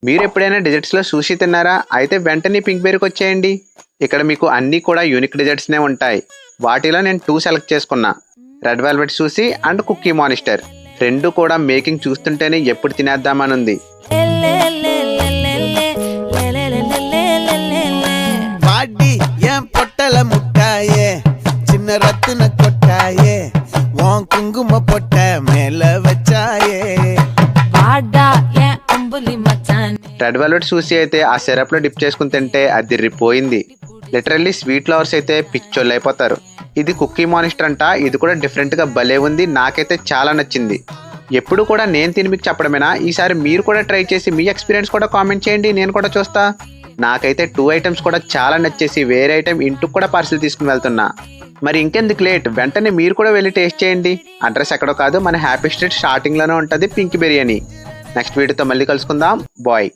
మీరు ఎప్పుడైనా డెజర్ట్స్లో సూషీ తిన్నారా? అయితే వెంటనే పింక్ బేర్కి వచ్చేయండి. ఇక్కడ మీకు అన్నీ కూడా యూనిక్ డెజర్ట్స్నే ఉంటాయి. వాటిలో నేను 2 సెలెక్ట్ చేసుకున్నా, red velvet sushi and cookie monster. రెండు కూడా మేకింగ్ చూస్తుంటేనే ఎప్పుడు తినేద్దామని ఉంది. பாடி என் பொட்டல முட்டாயே சின்ன ரத்தின கொட்டாயே உன் குங்கும பொட்ட மேல வச்சாயே రెడ్ వెల్వెట్ సూషీ అయితే ఆ సిరప్ లో డిప్ చేసుకుని తింటే అది రిపోయింది. లిటరల్లీ స్వీట్ లవర్స్ అయితే పిచ్చోళ్ళు అయిపోతారు. ఇది కుకీ మానిస్టర్ అంట. ఇది కూడా డిఫరెంట్ గా భలే ఉంది. నాకైతే చాలా నచ్చింది. ఎప్పుడు కూడా నేను తిని మీకు చెప్పడమేనా? ఈసారి మీరు కూడా ట్రై చేసి మీ ఎక్స్పీరియన్స్ కూడా కామెంట్ చేయండి, నేను కూడా చూస్తా. నాకైతే 2 ఐటమ్స్ కూడా చాలా నచ్చేసి వేరే ఐటమ్ ఇంటికి కూడా పార్సిల్ తీసుకుని వెళ్తున్నా. మరి ఇంకెందుకు లేట్, వెంటనే మీరు కూడా వెళ్ళి టేస్ట్ చేయండి. అడ్రస్ ఎక్కడో కాదు, మన హ్యాపీ స్ట్రీట్ స్టార్టింగ్ లోనే ఉంటుంది పింక్ బిర్యానీ. నెక్స్ట్ వీడియోతో మళ్ళీ కలుసుకుందాం. బాయ్.